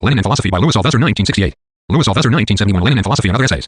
Lenin and Philosophy by Louis Althusser, 1968. Louis Althusser, 1971. Lenin and Philosophy and Other Essays.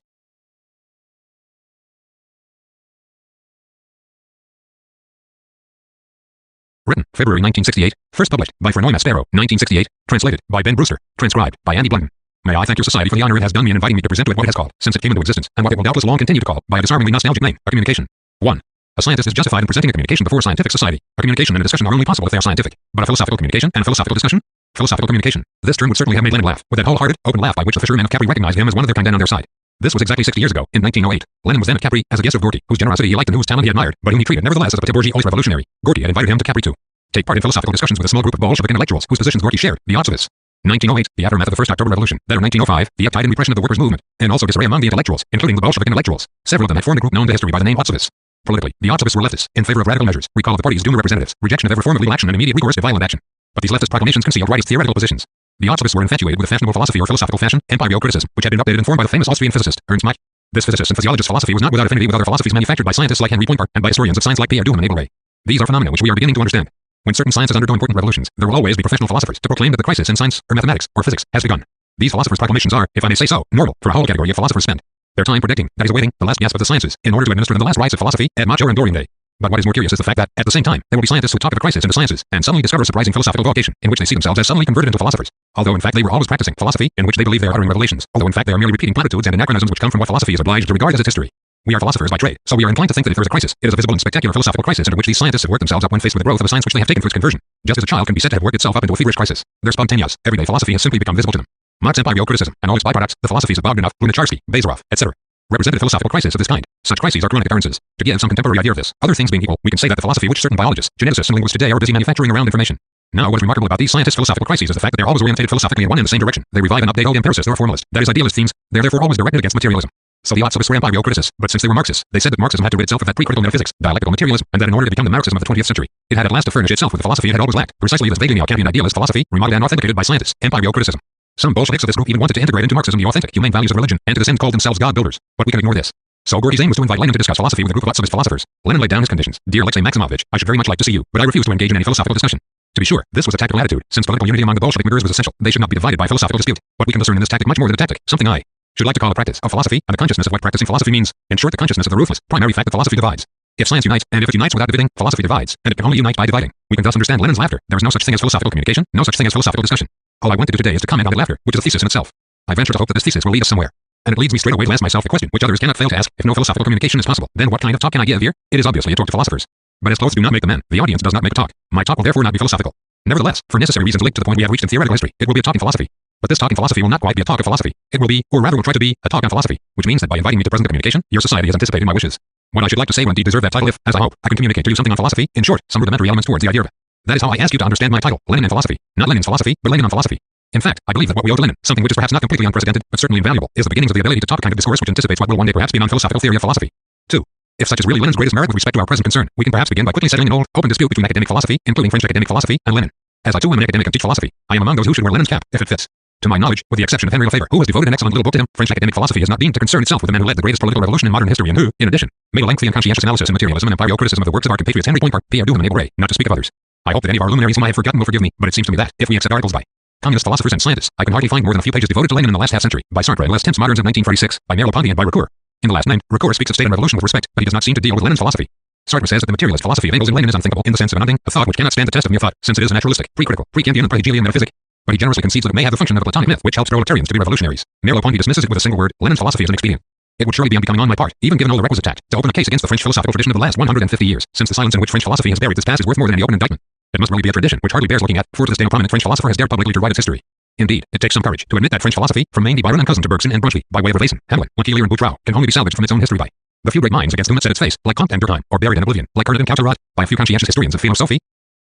Written, February 1968. First published by Frennoy Maspero, 1968. Translated by Ben Brewster. Transcribed by Andy Blunden. May I thank your society for the honor it has done me in inviting me to present to it what it has called, since it came into existence, and what it will doubtless long continue to call, by a disarmingly nostalgic name, a communication. 1. A scientist is justified in presenting a communication before a scientific society. A communication and a discussion are only possible if they are scientific. But a philosophical communication and a philosophical discussion? Philosophical communication. This term would certainly have made Lenin laugh, with that wholehearted, open laugh by which the fishermen of Capri recognized him as one of their kind and on their side. This was exactly 60 years ago, in 1908. Lenin was then at Capri as a guest of Gorky, whose generosity he liked and whose talent he admired, but whom he treated nevertheless as a petit bourgeois revolutionary. Gorky had invited him to Capri to take part in philosophical discussions with a small group of Bolshevik intellectuals whose positions Gorky shared, the althusser. 1908, the aftermath of the First October Revolution, then in 1905, the uptide and repression of the workers' movement, and also disarray among the intellectuals, including the Bolshevik intellectuals. Several of them had formed a group known to history by the name althusser. Politically, the althusser were leftists, in favor of radical measures, recall of the party's doomed representatives, rejection of every form of legal action and immediate recourse to violent action. But these leftist proclamations concealed rightist theoretical positions. The althusser were infatuated with a fashionable philosophy or philosophical fashion, empirio-criticism, which had been updated and formed by the famous Austrian physicist, Ernst Mach. This physicist and physiologist's philosophy was not without affinity with other philosophies manufactured by scientists like Henry Poincaré and by historians of science like Pierre Duhem and Abel Ray. These are phenomena which we are beginning to understand. When certain sciences undergo important revolutions, there will always be professional philosophers to proclaim that the crisis in science, or mathematics, or physics, has begun. These philosophers' proclamations are, if I may say so, normal for a whole category of philosophers spend their time predicting, that is awaiting, the last gasp of the sciences, in order to administer them the last rites of philosophy, ad macho and Dorian day. But what is more curious is the fact that, at the same time, there will be scientists who talk of a crisis in the sciences, and suddenly discover a surprising philosophical vocation, in which they see themselves as suddenly converted into philosophers. Although in fact they were always practicing philosophy, in which they believe they are uttering revelations, although in fact they are merely repeating platitudes and anachronisms which come from what philosophy is obliged to regard as its history. We are philosophers by trade, so we are inclined to think that if there is a crisis, it is a visible and spectacular philosophical crisis into which these scientists have worked themselves up when faced with the growth of a science which they have taken through its conversion, just as a child can be said to have worked itself up into a feverish crisis. Their spontaneous, everyday philosophy has simply become visible to them. Marx's empirio-criticism, and all its byproducts, the philosophies of Bogdanov, Lunacharsky, Bazarov, etc., represented a philosophical crisis of this kind. Such crises are chronic occurrences. To give some contemporary idea of this, other things being equal, we can say that the philosophy which certain biologists, geneticists, and linguists today are busy manufacturing around information. Now, what is remarkable about these scientists' philosophical crises is the fact that they are always orientated philosophically in one and the same direction. They revive and update old empiricist or formalist, that is idealist themes. They are therefore always directed against materialism. So the althusser were empirio-criticists, but since they were Marxists, they said that Marxism had to rid itself of that pre-critical metaphysics, dialectical materialism, and that in order to become the Marxism of the 20th century, it had at last to furnish itself with the philosophy it had always lacked, precisely this vaguely Neo-Kantian idealist philosophy, remodeled and authenticated by scientists, empirio-criticism. Some Bolsheviks of this group even wanted to integrate into Marxism the authentic, humane values of religion, and to this end called themselves God-builders, but we can ignore this. So Gorky's aim was to invite Lenin to discuss philosophy with a group of althusserist philosophers. Lenin laid down his conditions. Dear Alexei Maximovich, I should very much like to see you, but I refuse to engage in any philosophical discussion. To be sure, this was a tactical attitude, since political unity among the Bolshevik makers was essential. They should not be divided by philosophical dispute. But we can discern in this tactic much more than a tactic, something I should like to call a practice of philosophy, and the consciousness of what practicing philosophy means. In short, the consciousness of the ruthless, primary fact that philosophy divides. If science unites, and if it unites without dividing, philosophy divides, and it can only unite by dividing. We can thus understand Lenin's laughter. There is no such thing as philosophical communication, no such thing as philosophical discussion. All I want to do today is to comment on the laughter, which is a thesis in itself. I venture to hope that this thesis will lead us somewhere. And it leads me straight away to ask myself the question, which others cannot fail to ask: if no philosophical communication is possible, then what kind of talk can I give here? It is obviously a talk to philosophers. But as clothes do not make the man, the audience does not make a talk. My talk will therefore not be philosophical. Nevertheless, for necessary reasons linked to the point we have reached in theoretical history, it will be a talk in philosophy. But this talk in philosophy will not quite be a talk of philosophy. It will be, or rather will try to be, a talk on philosophy, which means that by inviting me to present the communication, your society has anticipated my wishes. What I should like to say will indeed deserve that title if, as I hope, I can communicate to you something on philosophy, in short, some rudimentary elements towards the idea of it. That is how I ask you to understand my title, Lenin and Philosophy. Not Lenin's philosophy, but Lenin on philosophy. In fact, I believe that what we owe to Lenin, something which is perhaps not completely unprecedented, but certainly invaluable, is the beginnings of the ability to talk a kind of discourse which anticipates what will one day perhaps be a non-philosophical theory of philosophy. 2. If such is really Lenin's greatest merit with respect to our present concern, we can perhaps begin by quickly settling an old, open dispute between academic philosophy, including French academic philosophy, and Lenin. As I too am an academic and teach philosophy, I am among those who should wear Lenin's cap, if it fits. To my knowledge, with the exception of Henry Lefebvre, who has devoted an excellent little book to him, French academic philosophy is not deemed to concern itself with the man who led the greatest political revolution in modern history and who, in addition, made a lengthy and conscientious analysis in materialism and empirio-criticism of the works of our compatriots Henry Poincaré, Pierre Duhem, and Abel Ray, not to speak of others. I hope that any of our luminaries whom I have forgotten will forgive me, but it seems to me that, if we accept articles by communist philosophers and scientists, I can hardly find more than a few pages devoted to Lenin in the last half-century, by Sartre and Les Temps Modernes of 1946, by Merleau-Ponty and by Ricoeur. In the last named, Ricoeur speaks of state and revolution with respect, but he does not seem to deal with Lenin's philosophy. Sartre says that the materialist philosophy of Engels and Lenin is unthinkable in the sense of an unthing, a thought which cannot stand the test of mere thought, since it is a naturalistic, pre-critical, pre-Kantian and pre-Hegelian metaphysic. But he generously concedes that it may have the function of a Platonic myth which helps proletarians to be revolutionaries. Merleau-Ponty dismisses it with a single word: Lenin's philosophy is an expedient. It would surely be unbecoming on my part, even given all the requisite tact, to open a case against the French philosophical tradition of the last 150 years, since the silence in which French philosophy has buried this past is worth more than any open indictment. It must really be a tradition which hardly bears looking at, for to this day no prominent French philosopher has dared publicly to write its history. Indeed, it takes some courage to admit that French philosophy, from Maine Byron and Cousin to Bergson and Brunswick, by way of Revacin, Hamlin, Montpellier and Boutreau, can only be salvaged from its own history by the few great minds against whom it set its face, like Comte and Durkheim, or buried in oblivion, like Carnot and Cauterat, by a few conscientious historians of philosophy,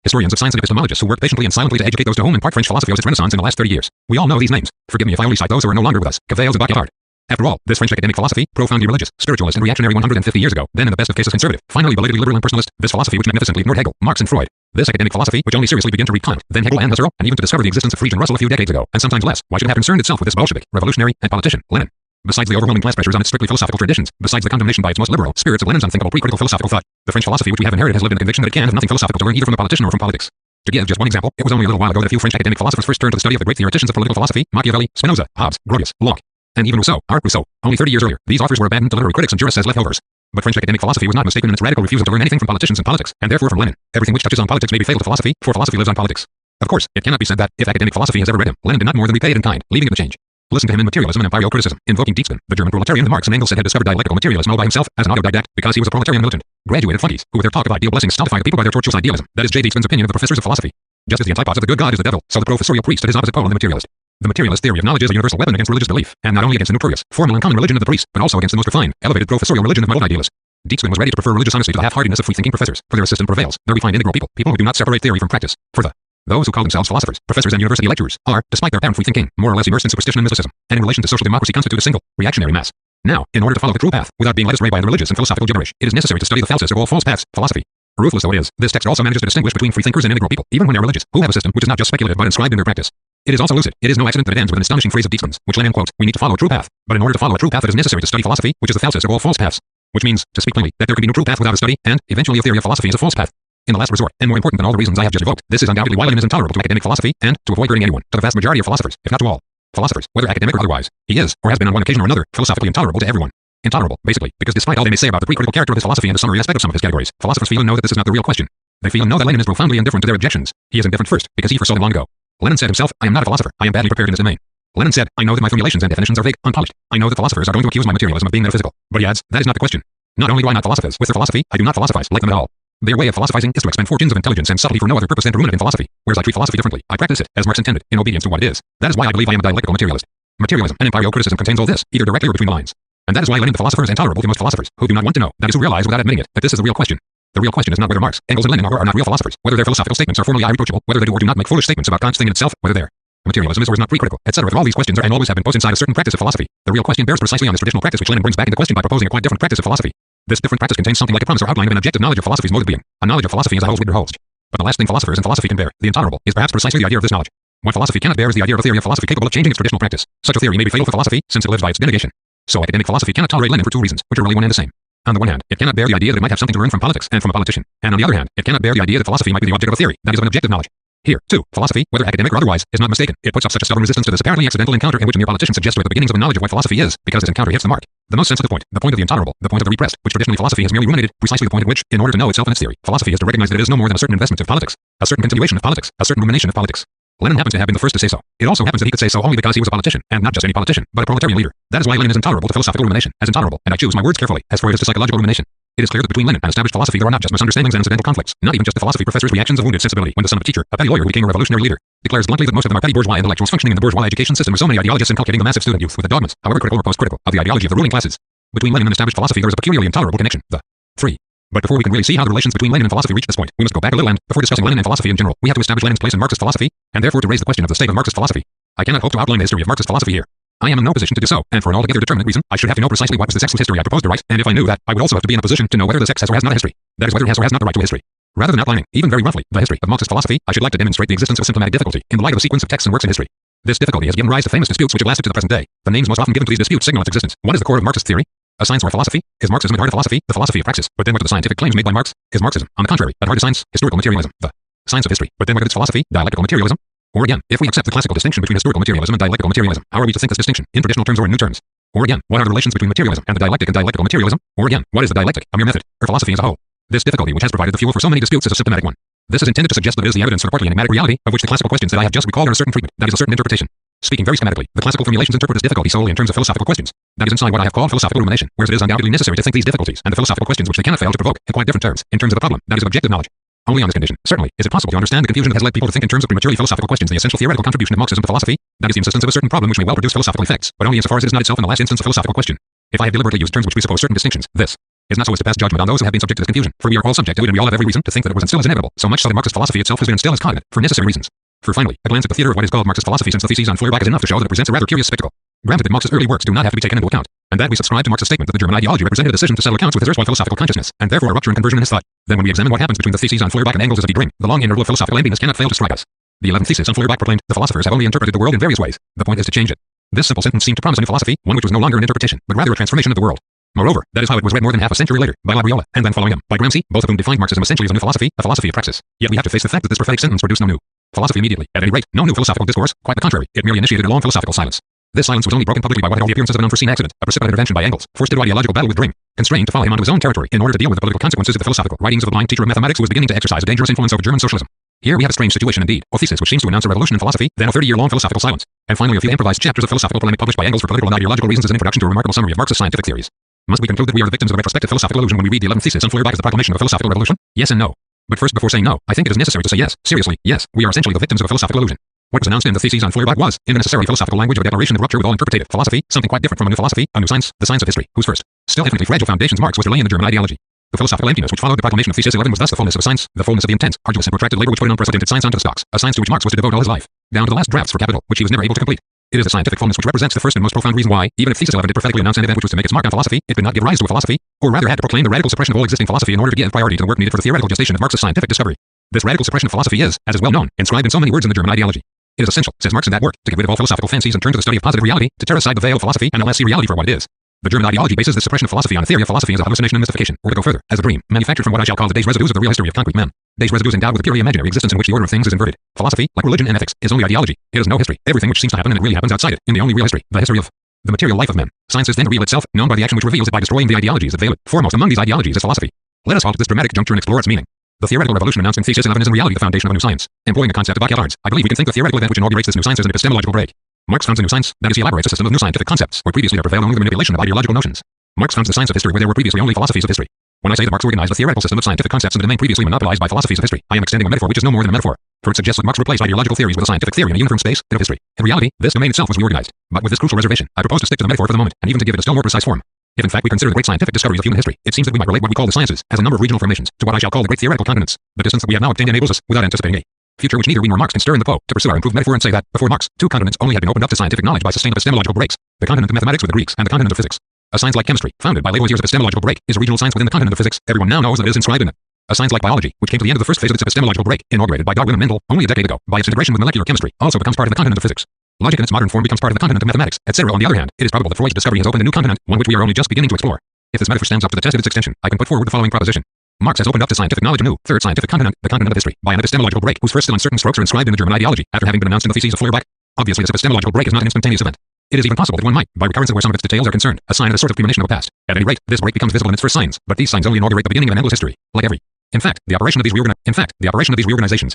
historians of science and epistemologists who work patiently and silently to educate those to whom in part French philosophy owes its renaissance in the last 30 years. We all know these names. Forgive me if I only cite those who are no longer with us. Cavaillés and Baudrillard. After all, this French academic philosophy, profoundly religious, spiritualist and reactionary 150 years ago, then in the best of cases conservative, finally belatedly liberal and personalist, this philosophy which magnificently ignored Hegel, Marx and Freud, this academic philosophy which only seriously began to read Kant, then Hegel and Husserl, and even to discover the existence of Friedrich Russell a few decades ago, and sometimes less, why should it have concerned itself with this Bolshevik, revolutionary, and politician, Lenin? Besides the overwhelming class pressures on its strictly philosophical traditions, besides the condemnation by its most liberal spirits of Lenin's unthinkable pre-critical philosophical thought, the French philosophy which we have inherited has lived in the conviction that it can have nothing philosophical to learn either from a politician or from politics. To give just one example, it was only a little while ago that a few French academic philosophers first turned to the study of the great theoreticians of political philosophy, Machiavelli, Spinoza, Hobbes, Grotius, Locke, and even Rousseau, our Rousseau. Only 30 years earlier, these authors were abandoned to literary critics and jurists as leftovers. But French academic philosophy was not mistaken in its radical refusal to learn anything from politicians and politics, and therefore from Lenin. Everything which touches on politics may be fatal to philosophy, for philosophy lives on politics. Of course, it cannot be said that, if academic philosophy has ever read him, Lenin did not more than repay it in kind, leaving it to change. Listen to him in Materialism and Empirio-Criticism, invoking Dietzmann, the German proletarian that Marx and Engels said had discovered dialectical materialism all by himself as an autodidact because he was a proletarian militant. Graduated flunkies, who with their talk of ideal blessings stultify the people by their tortuous idealism. That is J. Dietzmann's opinion of the professors of philosophy. Just as the antipodes of the good God is the devil, so the professorial priest is his opposite pole in the materialist. The materialist theory of knowledge is a universal weapon against religious belief, and not only against the notorious, formal and common religion of the priest, but also against the most refined, elevated professorial religion of muddled idealists. Dietzmann was ready to prefer religious honesty to the half-heartedness of free-thinking professors, for their system prevails. There we find integral people who do not separate theory from practice. For those who call themselves philosophers, professors and university lecturers are, despite their apparent free-thinking, more or less immersed in superstition and mysticism, and in relation to social democracy constitute a single, reactionary mass. Now, in order to follow the true path, without being led astray by the religious and philosophical gibberish, it is necessary to study the falsus of all false paths, philosophy. Ruthless though it is, this text also manages to distinguish between freethinkers and integral people, even when they're religious, who have a system which is not just speculative but inscribed in their practice. It is also lucid. It is no accident that it ends with an astonishing phrase of Dietzmann's, which Lenin quotes, "We need to follow a true path, but in order to follow a true path it is necessary to study philosophy, which is the falsus of all false paths." Which means, to speak plainly, that there can be no true path without a study, and, eventually a theory of philosophy is a false path. In the last resort, and more important than all the reasons I have just evoked, this is undoubtedly why Lenin is intolerable to academic philosophy, and, to avoid hurting anyone, to the vast majority of philosophers, if not to all philosophers, whether academic or otherwise, he is, or has been on one occasion or another, philosophically intolerable to everyone. Intolerable, basically, because despite all they may say about the pre-critical character of his philosophy and the summary aspect of some of his categories, philosophers feel and know that this is not the real question. They feel and know that Lenin is profoundly indifferent to their objections. He is indifferent first, because he foresaw them long ago. Lenin said himself, "I am not a philosopher, I am badly prepared in this domain." Lenin said, "I know that my formulations and definitions are vague, unpolished. I know that philosophers are going to accuse my materialism of being metaphysical." But he adds, "That is not the question. Not only do I not philosophize with their philosophy, I do not philosophize like them at all. Their way of philosophizing is to expend fortunes of intelligence and subtlety for no other purpose than to ruin it in philosophy, whereas I treat philosophy differently. I practice it, as Marx intended, in obedience to what it is. That is why I believe I am a dialectical materialist." Materialism and Empirio-Criticism contains all this, either directly or between the lines. And that is why Lenin the philosopher is intolerable to most philosophers, who do not want to know, that is who realize without admitting it, that this is the real question. The real question is not whether Marx, Engels and Lenin are or are not real philosophers, whether their philosophical statements are formally irreproachable, whether they do or do not make foolish statements about Kant's thing in itself, whether their materialism is or is not pre-critical, etc. All these questions are and always have been posed inside a certain practice of philosophy. The real question bears precisely on this traditional practice which Lenin brings back into question by proposing a quite different practice of philosophy. This different practice contains something like a promise or outline of an objective knowledge of philosophy's mode of being, a knowledge of philosophy as a whole with their holes. But the last thing philosophers and philosophy can bear, the intolerable, is perhaps precisely the idea of this knowledge. What philosophy cannot bear is the idea of a theory of philosophy capable of changing its traditional practice. Such a theory may be fatal for philosophy, since it lives by its denegation. So academic philosophy cannot tolerate Lenin for two reasons, which are really one and the same. On the one hand, it cannot bear the idea that it might have something to learn from politics and from a politician, and on the other hand, it cannot bear the idea that philosophy might be the object of a theory, that is of an objective knowledge. Here, too, philosophy, whether academic or otherwise, is not mistaken. It puts up such a stubborn resistance to this apparently accidental encounter in which a mere politician suggests with the beginnings of a knowledge of what philosophy is, because this encounter hits the mark. The most sensitive point, the point of the intolerable, the point of the repressed, which traditionally philosophy has merely ruminated, precisely the point at which, in order to know itself and its theory, philosophy is to recognize that it is no more than a certain investment of politics, a certain continuation of politics, a certain rumination of politics. Lenin happens to have been the first to say so. It also happens that he could say so only because he was a politician, and not just any politician, but a proletarian leader. That is why Lenin is intolerable to philosophical rumination, as intolerable, and I choose my words carefully, as Freud is to psychological rumination. It is clear that between Lenin and established philosophy there are not just misunderstandings and incidental conflicts, not even just the philosophy professor's reactions of wounded sensibility when the son of a teacher, a petty lawyer who became a revolutionary leader, declares bluntly that most of them are petty bourgeois intellectuals functioning in the bourgeois education system with so many ideologists inculcating the massive student youth with the dogmas, however critical or post-critical, of the ideology of the ruling classes. Between Lenin and established philosophy there is a peculiarly intolerable connection, the three. But before we can really see how the relations between Lenin and philosophy reach this point, we must go back a little and, before discussing Lenin and philosophy in general, we have to establish Lenin's place in Marxist philosophy, and therefore to raise the question of the state of Marxist philosophy. I cannot hope to outline the history of Marxist philosophy here. I am in no position to do so, and for an altogether determinate reason, I should have to know precisely what was the sexless history I proposed to write, and if I knew that, I would also have to be in a position to know whether the sex has or has not a history. That is, whether it has or has not the right to a history. Rather than outlining, even very roughly, the history of Marxist philosophy, I should like to demonstrate the existence of symptomatic difficulty in the light of a sequence of texts and works in history. This difficulty has given rise to famous disputes which have lasted to the present day. The names most often given to these disputes signal its existence. What is the core of Marxist theory? A science or a philosophy? Is Marxism at heart a philosophy? The philosophy of praxis. But then what are the scientific claims made by Marx? Is Marxism, on the contrary, at heart a science, historical materialism, the science of history? But then what is its philosophy? Dialectical materialism? Or again, if we accept the classical distinction between historical materialism and dialectical materialism, how are we to think this distinction, in traditional terms or in new terms? Or again, what are the relations between materialism and the dialectic and dialectical materialism? Or again, what is the dialectic, a mere method, or philosophy as a whole? This difficulty which has provided the fuel for so many disputes is a symptomatic one. This is intended to suggest that it is the evidence for the partly enigmatic reality, of which the classical questions that I have just recalled are a certain treatment, that is a certain interpretation. Speaking very schematically, the classical formulations interpret this difficulty solely in terms of philosophical questions. That is inside what I have called philosophical rumination, whereas it is undoubtedly necessary to think these difficulties and the philosophical questions which they cannot fail to provoke in quite different terms, in terms of the problem, that is of objective knowledge. Only on this condition, certainly, is it possible to understand the confusion that has led people to think in terms of prematurely philosophical questions the essential theoretical contribution of Marxism to philosophy, that is the insistence of a certain problem which may well produce philosophical effects, but only insofar as it is not itself in the last instance a philosophical question. If I have deliberately used terms which presuppose certain distinctions, this is not so as to pass judgment on those who have been subject to this confusion, for we are all subject to it and we all have every reason to think that it was and still is inevitable, so much so that Marxist philosophy itself has been and still is cognate, for necessary reasons. For finally, a glance at the theater of what is called Marxist philosophy since the theses on Feuerbach is enough to show that it presents a rather curious spectacle. Granted that Marx's early works do not have to be taken into account, and that we subscribe to Marx's statement that the German ideology represented a decision to settle accounts with his erstwhile philosophical consciousness, and therefore a rupture and conversion in his thought. Then when we examine what happens between the theses on Feuerbach and Engels as a deep ring, the long interval of philosophical emptiness cannot fail to strike us. The 11th thesis on Feuerbach proclaimed, the philosophers have only interpreted the world in various ways. The point is to change it. This simple sentence seemed to promise a new philosophy, one which was no longer an interpretation, but rather a transformation of the world. Moreover, that is how it was read more than half a century later, by Labriola, and then following him, by Gramsci, both of whom defined Marxism essentially as a new philosophy, a philosophy of praxis. Yet we have to face the fact that this prophetic sentence produced no new philosophy immediately. At any rate, no new philosophical discourse, quite the contrary, it merely initiated a long philosophical silence. This silence was only broken publicly by what had all the appearances of an unforeseen accident, a precipitate intervention by Engels, forced into ideological battle with Dring, constrained to follow him onto his own territory in order to deal with the political consequences of the philosophical writings of a blind teacher of mathematics who was beginning to exercise a dangerous influence over German socialism. Here we have a strange situation indeed, a thesis which seems to announce a revolution in philosophy, then a 30-year-long philosophical silence, and finally a few improvised chapters of philosophical polemic published by Engels for political and ideological reasons as an introduction to a remarkable summary of Marxist scientific theories. Must we conclude that we are the victims of a retrospective philosophical illusion when we read the 11th thesis on Feuerbach as the proclamation of a philosophical revolution? Yes and no. But first, before saying no, I think it is necessary to say yes. Seriously, yes, we are essentially the victims of a philosophical illusion. What was announced in the theses on Feuerbach was, in the necessary philosophical language of a declaration of rupture with all interpretative philosophy, something quite different from a new philosophy, a new science, the science of history, whose first, still infinitely fragile foundations Marx was to lay in the German ideology. The philosophical emptiness which followed the proclamation of thesis 11 was thus the fullness of a science, the fullness of the intense, arduous and protracted labor which put an unprecedented science onto the stocks, a science to which Marx was to devote all his life, down to the last drafts for Capital, which he was never able to complete. It is the scientific fullness which represents the first and most profound reason why, even if thesis 11 did prophetically announce an event which was to make its mark on philosophy, it could not give rise to a philosophy, or rather had to proclaim the radical suppression of all existing philosophy in order to give priority to the work needed for the theoretical gestation of Marx's scientific discovery. This radical suppression of philosophy is, as is well known, inscribed in so many words in the German ideology. It is essential, says Marx in that work, to get rid of all philosophical fancies and turn to the study of positive reality, to tear aside the veil of philosophy and at last see reality for what it is. The German ideology bases this suppression of philosophy on a theory of philosophy as a hallucination and mystification, or to go further, as a dream, manufactured from what I shall call the days residues of the real history of concrete men. Days residues endowed with a purely imaginary existence in which the order of things is inverted. Philosophy, like religion and ethics, is only ideology. It is no history. Everything which seems to happen and it really happens outside it, in the only real history, the history of the material life of men. Science is then real itself, known by the action which reveals it by destroying the ideologies that veil it. Foremost among these ideologies is philosophy. Let us halt at this dramatic juncture and explore its meaning. The theoretical revolution announced in thesis 11 is in reality the foundation of a new science. Employing the concept of Baccalaureates, I believe we can think the theoretical event which inaugurates this new science as an epistemological break. Marx founds a new science, that is, he elaborates a system of new scientific concepts, where previously there prevailed only the manipulation of ideological notions. Marx founds the science of history where there were previously only philosophies of history. When I say that Marx organized a theoretical system of scientific concepts in the domain previously monopolized by philosophies of history, I am extending a metaphor which is no more than a metaphor, for it suggests that Marx replaced ideological theories with a scientific theory in a uniform space, that of history. In reality, this domain itself was reorganized. But with this crucial reservation, I propose to stick to the metaphor for the moment, and even to give it a still more precise form. If in fact we consider the great scientific discoveries of human history, it seems that we might relate what we call the sciences as a number of regional formations to what I shall call the great theoretical continents. The distance that we have now obtained enables us, without anticipating a future which neither we nor Marx can stir in the Po, to pursue our improved metaphor and say that, before Marx, two continents only had been opened up to scientific knowledge by sustained epistemological breaks, the continent of mathematics with the Greeks and the continent of physics. A science like chemistry, founded by Lavoisier's epistemological break, is a regional science within the continent of physics. Everyone now knows that it is inscribed in it. A science like biology, which came to the end of the first phase of its epistemological break, inaugurated by Darwin and Mendel only a decade ago, by its integration with molecular chemistry, also becomes part of the continent of physics. Logic in its modern form becomes part of the continent of mathematics, etc. On the other hand, it is probable that Freud's discovery has opened a new continent, one which we are only just beginning to explore. If this metaphor stands up to the test of its extension, I can put forward the following proposition. Marx has opened up to scientific knowledge a new, third scientific continent, the continent of history, by an epistemological break whose first still uncertain strokes are inscribed in the German ideology, after having been announced in the theses of Feuerbach. Obviously, this epistemological break is not an instantaneous event. It is even possible that one might, by recurrence of where some of its details are concerned, assign it a sort of premonition of the past. At any rate, this break becomes visible in its first signs, but these signs only inaugurate the beginning of an endless history, like every. In fact, the operation of these reorganizations,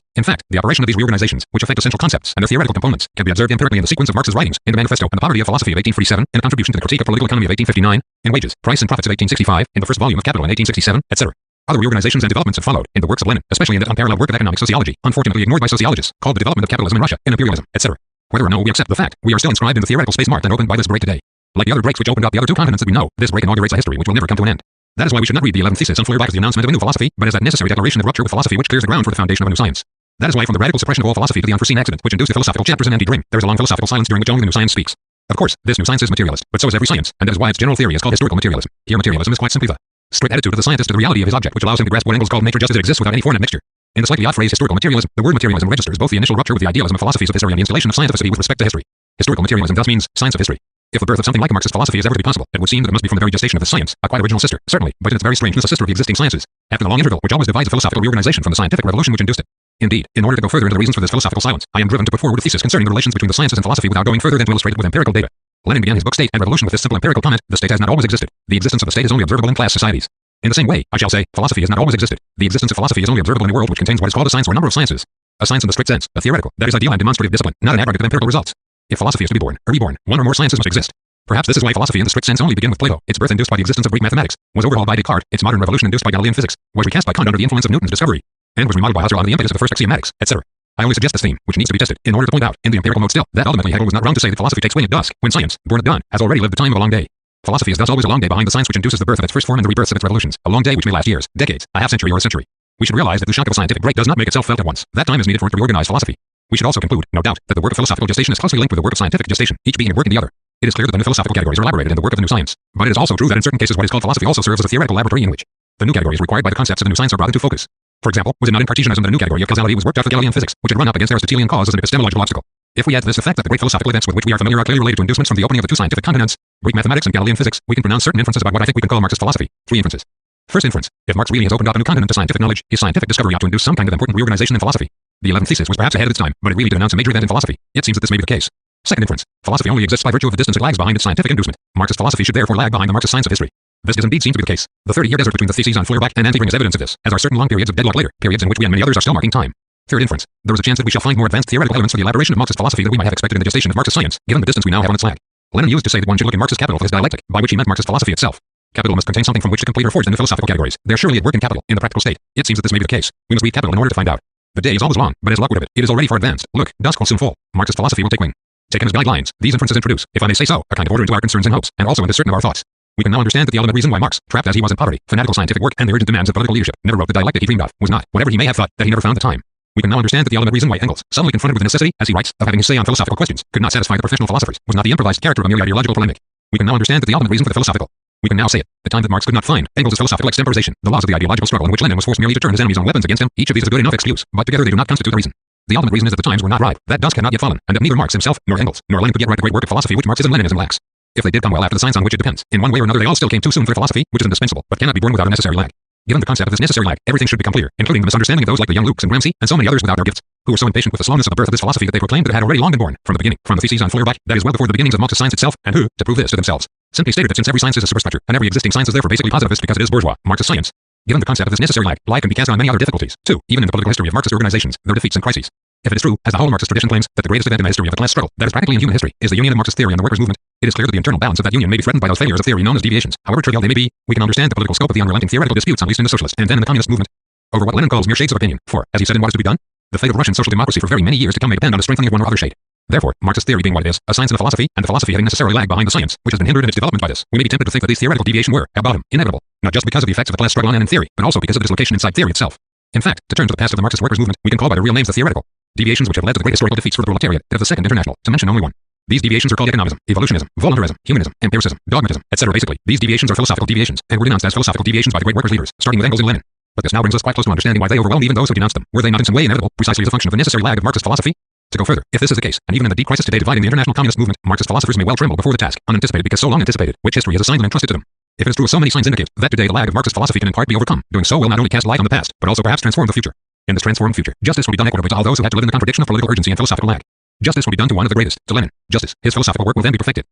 which affect essential concepts and their theoretical components, can be observed empirically in the sequence of Marx's writings, in the Manifesto and the Poverty of Philosophy of 1847, in a contribution to the Critique of Political Economy of 1859, in Wages, Price and Profits of 1865, in the first volume of Capital in 1867, etc. Other reorganizations and developments have followed, in the works of Lenin, especially in that unparalleled work of economic sociology, unfortunately ignored by sociologists, called The Development of Capitalism in Russia, in Imperialism, etc. Whether or no we accept the fact, we are still inscribed in the theoretical space marked and opened by this break today. Like the other breaks which opened up the other two continents that we know, this break inaugurates a history which will never come to an end. That is why we should not read the 11th thesis on Feuerbach as the announcement of a new philosophy, but as that necessary declaration of rupture with philosophy which clears the ground for the foundation of a new science. That is why from the radical suppression of all philosophy to the unforeseen accident which induced the philosophical chapters in Anti-Dring, there is a long philosophical silence during which only the new science speaks. Of course, this new science is materialist, but so is every science, and that is why its general theory is called historical materialism. Here materialism is quite simply the strict attitude of the scientist to the reality of his object, which allows him to grasp what Engels called nature just as it exists without any foreign admixture. In the slightly odd phrase historical materialism, the word materialism registers both the initial rupture with the idealism of philosophies of history and the installation of scientificity with respect to history. Historical materialism thus means science of history. If the birth of something like Marxist philosophy is ever to be possible, it would seem that it must be from the very gestation of the science, a quite original sister, certainly, but in its very strangeness a sister of the existing sciences, after the long interval which always divides a philosophical reorganization from the scientific revolution which induced it. Indeed, in order to go further into the reasons for this philosophical silence, I am driven to put forward a thesis concerning the relations between the sciences and philosophy without going further than to illustrate it with empirical data. Lenin began his book State and Revolution with this simple empirical comment: the state has not always existed. The existence of the state is only observable in class societies. In the same way, I shall say, philosophy has not always existed. The existence of philosophy is only observable in a world which contains what is called a science or a number of sciences. A science in the strict sense, a theoretical, that is ideal and demonstrative discipline, not an aggregate of empirical results. If philosophy is to be born, or reborn, one or more sciences must exist. Perhaps this is why philosophy in the strict sense only began with Plato, its birth induced by the existence of Greek mathematics, was overhauled by Descartes, its modern revolution induced by Galilean physics, was recast by Kant under the influence of Newton's discovery, and was remodeled by Husserl under the impetus of the first axiomatics, etc. I only suggest this theme, which needs to be tested, in order to point out, in the empirical mode still, that ultimately Hegel was not wrong to say that philosophy takes wing at dusk, when science, born at dawn, has already lived the time of a long day. Philosophy is thus always a long day behind the science which induces the birth of its first form and the rebirths of its revolutions, a long day which may last years, decades, a half-century or a century. We should realize that the shock of a scientific break does not make itself felt at once. That time is needed for it to reorganize philosophy. We should also conclude, no doubt, that the work of philosophical gestation is closely linked with the work of scientific gestation, each being a work in the other. It is clear that the new philosophical categories are elaborated in the work of the new science, but it is also true that in certain cases what is called philosophy also serves as a theoretical laboratory in which the new categories required by the concepts of the new science are brought into focus. For example, was it not in Cartesianism that a new category of causality was worked out for Galilean physics, which had run up against Aristotelian cause as an epistemological obstacle? If we add to this the fact that the great philosophical events with which we are familiar are clearly related to inducements from the opening of the two scientific continents, Greek mathematics and Galilean physics, we can pronounce certain inferences about what I think we can call Marxist philosophy. 3 inferences. First inference. If Marx really has opened up a new continent to scientific knowledge, his scientific discovery ought to induce some kind of important reorganization in philosophy. The 11th thesis was perhaps ahead of its time, but it really did announce a major event in philosophy. It seems that this may be the case. Second inference. Philosophy only exists by virtue of the distance it lags behind its scientific inducement. Marxist philosophy should therefore lag behind the Marxist science of history. This does indeed seem to be the case. The 30-year desert between the theses on Feuerbach and Antigone is evidence of this, as are certain long periods of deadlock later, periods in which we and many others are still marking time. Third inference. There is a chance that we shall find more advanced theoretical elements for the elaboration of Marxist philosophy than we might have expected in the gestation of Marxist science, given the distance we now have on its lag. Lenin used to say that one should look at Marxist capital for his dialectic, by which he meant Marxist philosophy itself. Capital must contain something from which to complete or forge the new philosophical categories. They are surely at work in capital, in the practical state. It seems that this may be the case. We must read capital in order to find out. The day is always long, but as luck would have it is already far advanced. Look, dusk will soon fall. Marxist philosophy will take wing. Taken as guidelines, these inferences introduce, if I may say so, a kind of order into our concerns and hopes, and also into certain of our thoughts. We can now understand that the ultimate reason why Marx, trapped as he was in poverty, fanatical scientific work, and the urgent demands of political leadership, never wrote the dialectic he dreamed of, was not, whatever he may have thought, that he never found the time. We can now understand that the ultimate reason why Engels, suddenly confronted with the necessity, as he writes, of having his say on philosophical questions, could not satisfy the professional philosophers, was not the improvised character of a mere ideological polemic. We can now understand that the ultimate reason for the philosophical. We can now say it. The time that Marx could not find Engels' philosophical extemporization, the laws of the ideological struggle in which Lenin was forced merely to turn his enemies on weapons against him, each of these is a good enough excuse, but together they do not constitute the reason. The ultimate reason is that the times were not ripe, that dusk had not yet fallen, and that neither Marx himself, nor Engels, nor Lenin could yet write the great work of philosophy which Marxism-Leninism lacks. If they did come well after the science on which it depends, in one way or another they all still came too soon for philosophy, which is indispensable, but cannot be born without a necessary lag. Given the concept of this necessary lag, everything should become clear, including the misunderstanding of those like the young Lukes and Ramsay, and so many others without their gifts, who were so impatient with the slowness of the birth of this philosophy that they proclaimed that it had already long been born, from the beginning, from the theses on Feuerbach, that is well before the beginnings of Marxist science itself, and who, to prove this to themselves, simply stated that since every science is a superstructure, and every existing science is therefore basically positivist because it is bourgeois, Marxist science. Given the concept of this necessary lag can be cast on many other difficulties, too, even in the political history of Marxist organizations, their defeats and crises. If it is true, as the whole Marxist tradition claims, that the greatest event in the history of the class struggle, that is practically in human history, is the union of Marxist theory and the workers' movement, it is clear that the internal balance of that union may be threatened by those failures of theory known as deviations. However trivial they may be, we can understand the political scope of the unrelenting theoretical disputes, at least in the socialist and then in the communist movement, over what Lenin calls mere shades of opinion. For, as he said in What is to be done, the fate of Russian social democracy for very many years to come may depend on the strengthening of one or other shade. Therefore, Marxist theory being what it is, a science and a philosophy, and the philosophy having necessarily lagged behind the science, which has been hindered in its development by this, we may be tempted to think that these theoretical deviations were, at bottom, inevitable, not just because of the effects of the class struggle on and in theory, but also because of the dislocation inside theory itself. In fact, to turn to the past of the Marxist workers' movement, we can call by their real names the theoretical deviations which have led to the great historical defeats for the proletariat of the Second International, to mention only one. These deviations are called economism, evolutionism, voluntarism, humanism, empiricism, dogmatism, etc. Basically, these deviations are philosophical deviations, and were denounced as philosophical deviations by the great workers' leaders, starting with Engels and Lenin. But this now brings us quite close to understanding why they overwhelmed even those who denounced them. Were they not in some way inevitable, precisely as a function of the necessary lag of Marxist philosophy? To go further, if this is the case, and even in the deep crisis today dividing the international communist movement, Marxist philosophers may well tremble before the task, unanticipated because so long anticipated, which history has assigned and entrusted to them. If it is true as so many signs indicate, that today the lag of Marxist philosophy can in part be overcome, doing so will not only cast light on the past, but also perhaps transform the future. In this transformed future, justice will be done equitably to all those who had to live in the contradiction of political urgency and philosophical lag. Justice will be done to one of the greatest, to Lenin. Justice, his philosophical work will then be perfected,